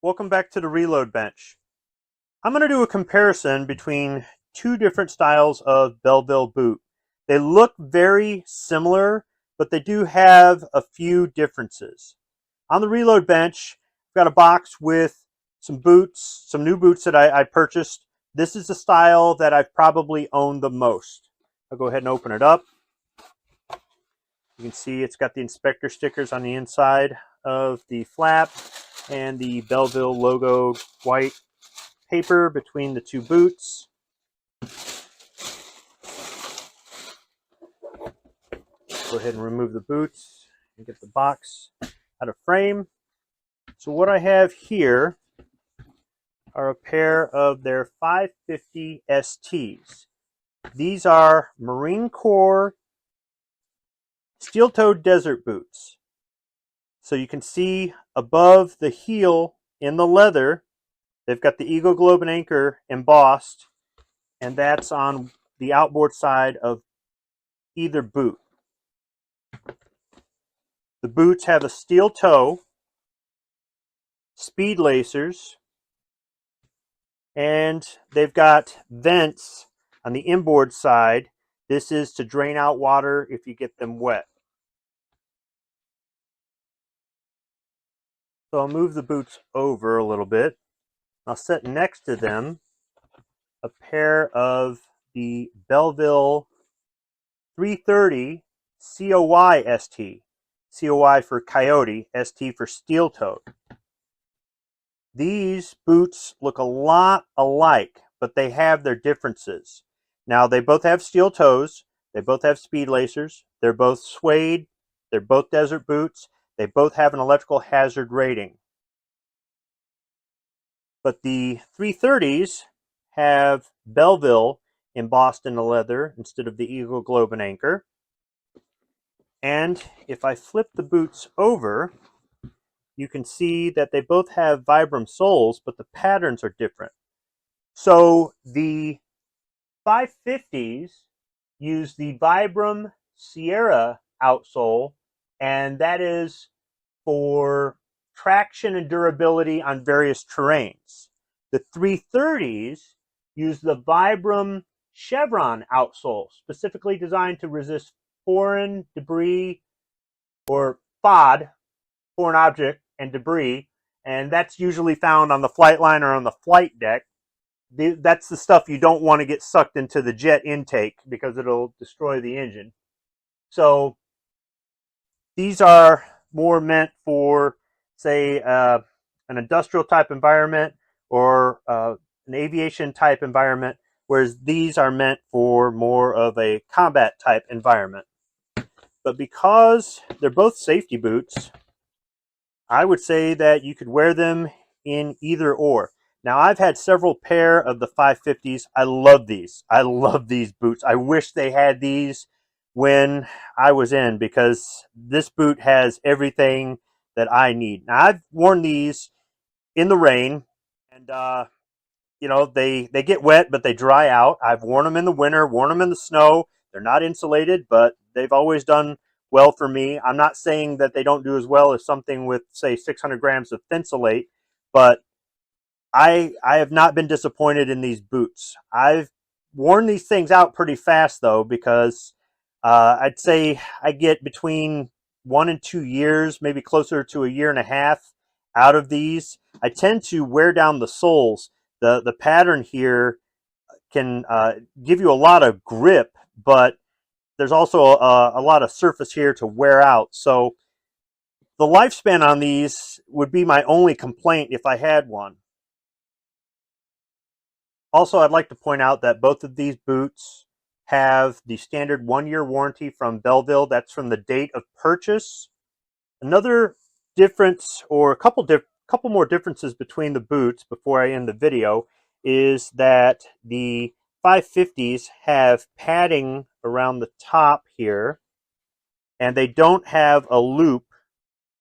Welcome back to the reload bench. I'm going to do a comparison between two different styles of Belleville boot. They look very similar, but they do have a few differences. On the reload bench, I've got a box with some boots, some new boots that I purchased. This is the style that I've probably owned the most. I'll go ahead and open it up. You can see it's got the inspector stickers on the inside of the flap and the Belleville logo white paper between the two boots. Go ahead and remove the boots and get the box out of frame. So what I have here are a pair of their 550 STs. These are Marine Corps steel-toed desert boots. So you can see above the heel in the leather, they've got the Eagle Globe and Anchor embossed, and that's on the outboard side of either boot. The boots have a steel toe, speed lacers, and they've got vents on the inboard side. This is to drain out water if you get them wet. So I'll move the boots over a little bit. I'll set next to them a pair of the Belleville 330 COYST. COY for coyote, ST for steel-toed. These boots look a lot alike, but they have their differences. Now, they both have steel toes. They both have speed lacers. They're both suede. They're both desert boots. They both have an electrical hazard rating. But the 330s have Belleville embossed in the leather instead of the Eagle Globe and Anchor. And if I flip the boots over, you can see that they both have Vibram soles, but the patterns are different. So the 550s use the Vibram Sierra outsole, and that is for traction and durability on various terrains. The 330s use the Vibram Chevron outsole, specifically designed to resist foreign debris or FOD, foreign object and debris, and that's usually found on the flight line or on the flight deck. That's the stuff you don't want to get sucked into the jet intake because it'll destroy the engine. So these are more meant for, say, an industrial type environment or an aviation type environment, whereas these are meant for more of a combat type environment. But because they're both safety boots, I would say that you could wear them in either or. Now, I've had several pair of the 550s. I love these. I love these boots. I wish they had these when I was in, because this boot has everything that I need. Now, I've worn these in the rain, and you know, they get wet, but they dry out. I've worn them in the winter, worn them in the snow. They're not insulated, but they've always done well for me. I'm not saying that they don't do as well as something with, say, 600 grams of Thinsulate, but I have not been disappointed in these boots. I've worn these things out pretty fast, though, because I'd say I get between 1 and 2 years, maybe closer to a year and a half out of these. I tend to wear down the soles. The pattern here can give you a lot of grip, but there's also a lot of surface here to wear out. So the lifespan on these would be my only complaint if I had one. Also, I'd like to point out that both of these boots have the standard 1-year warranty from Belleville. That's from the date of purchase. Another difference, or a couple more differences between the boots before I end the video, is that the 550s have padding around the top here, and they don't have a loop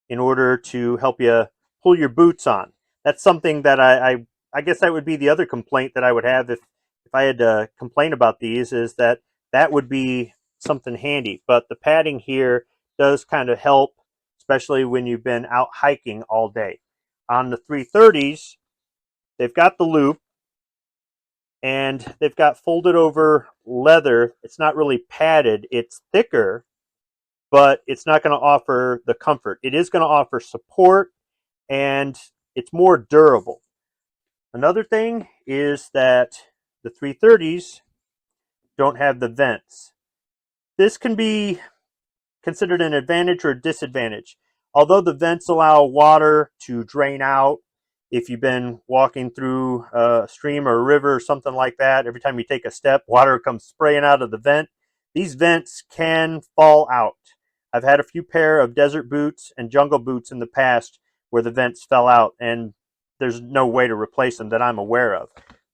in order to help you pull your boots on. That's something that I guess that would be the other complaint that I would have if I had to complain about these, is that would be something handy. But the padding here does kind of help, especially when you've been out hiking all day. on the 330s, they've got the loop, and they've got folded over leather. It's not really padded. It's thicker, but it's not going to offer the comfort. It is going to offer support, and it's more durable. Another thing is that the 330s don't have the vents. This can be considered an advantage or a disadvantage. Although the vents allow water to drain out, if you've been walking through a stream or a river or something like that, every time you take a step, water comes spraying out of the vent. These vents can fall out. I've had a few pair of desert boots and jungle boots in the past where the vents fell out, and there's no way to replace them that I'm aware of.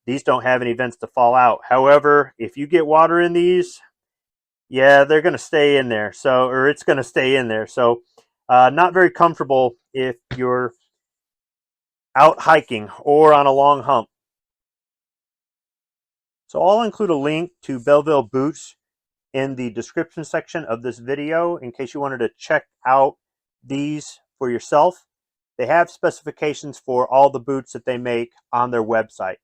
These don't have any vents to fall out. However, if you get water in these, yeah, they're going to stay in there. Or it's going to stay in there. So not very comfortable if you're out hiking or on a long hump. So I'll include a link to Belleville boots in the description section of this video in case you wanted to check out these for yourself. They have specifications for all the boots that they make on their website.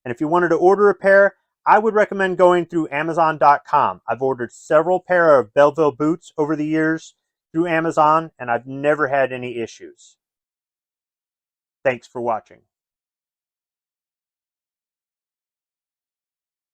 And if you wanted to order a pair, I would recommend going through Amazon.com. I've ordered several pair of Belleville boots over the years through Amazon, and I've never had any issues. Thanks for watching.